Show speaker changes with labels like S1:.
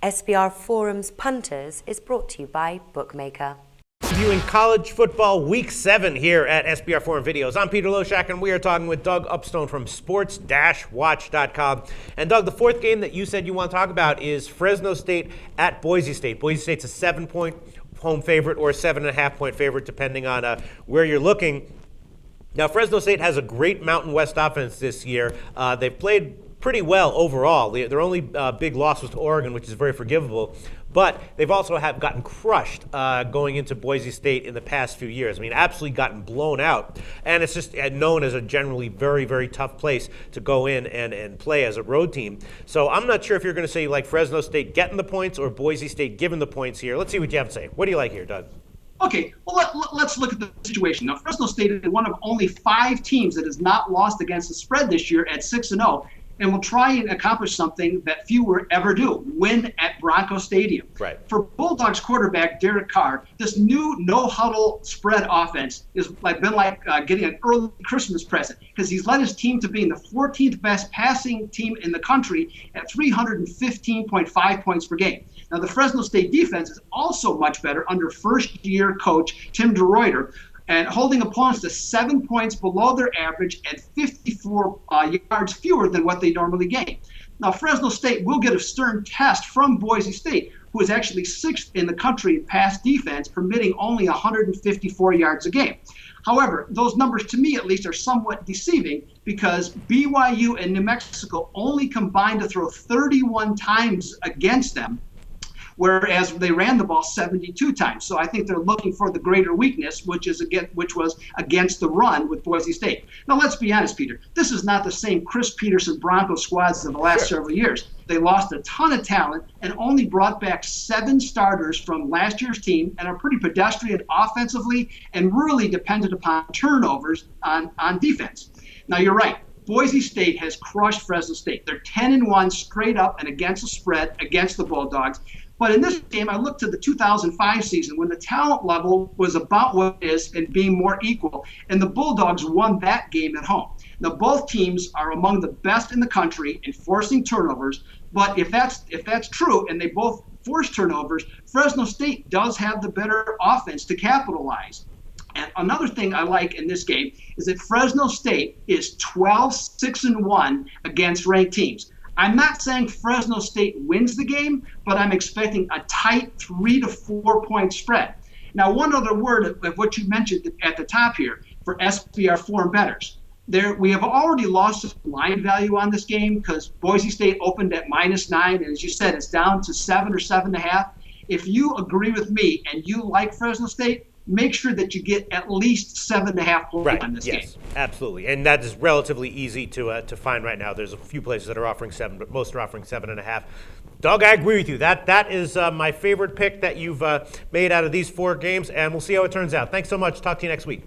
S1: SBR Forum's Punters is brought to you by Bookmaker.
S2: Viewing college football week 7 here at SBR Forum Videos. I'm Peter Loshak, and we are talking with Doug Upstone from sports-watch.com. And Doug, the fourth game that you said you want to talk about is Fresno State at Boise State. Boise State's a 7-point home favorite or a 7.5-point favorite, depending on where you're looking. Now, Fresno State has a great Mountain West offense this year. They've played pretty well overall. Their only big loss was to Oregon, which is very forgivable. But they've also gotten crushed going into Boise State in the past few years. I mean, absolutely gotten blown out. And it's just known as a generally very, very tough place to go in and play as a road team. So I'm not sure if you're going to say like Fresno State getting the points or Boise State giving the points here. Let's see what you have to say. What do you like here, Doug?
S3: Okay, well, let's look at the situation. Now, Fresno State is one of only 5 teams that has not lost against the spread this year at 6-0. And will try and accomplish something that few ever do, win at Broncos Stadium.
S2: Right.
S3: For Bulldogs quarterback Derek Carr, this new no-huddle spread offense is been like getting an early Christmas present, because he's led his team to being the 14th best passing team in the country at 315.5 points per game. Now, the Fresno State defense is also much better under first-year coach Tim DeRuyter, and holding opponents to 7 points below their average and 54 yards fewer than what they normally gain. Now, Fresno State will get a stern test from Boise State, who is actually 6th in the country in pass defense, permitting only 154 yards a game. However, those numbers, to me at least, are somewhat deceiving, because BYU and New Mexico only combined to throw 31 times against them, whereas they ran the ball 72 times. So I think they're looking for the greater weakness, which was against the run with Boise State. Now, let's be honest, Peter. This is not the same Chris Peterson Broncos squads of the last several years. They lost a ton of talent and only brought back 7 starters from last year's team, and are pretty pedestrian offensively and really dependent upon turnovers on defense. Now, you're right. Boise State has crushed Fresno State. They're 10-1 straight up and against the spread against the Bulldogs. But in this game, I looked to the 2005 season when the talent level was about what it is and being more equal, and the Bulldogs won that game at home. Now, both teams are among the best in the country in forcing turnovers, but if that's true and they both force turnovers, Fresno State does have the better offense to capitalize. And another thing I like in this game is that Fresno State is 12-6-1 against ranked teams. I'm not saying Fresno State wins the game, but I'm expecting a tight 3 to 4 point spread. Now, one other word of what you mentioned at the top here for SBR Forum bettors. We have already lost line value on this game because Boise State opened at -9, and as you said, it's down to 7 or 7.5. If you agree with me and you like Fresno State, make sure that you get at least 7.5 points on this game.
S2: Yes, absolutely. And that is relatively easy to find right now. There's a few places that are offering 7, but most are offering 7.5. Doug, I agree with you. That is my favorite pick that you've made out of these 4 games, and we'll see how it turns out. Thanks so much. Talk to you next week.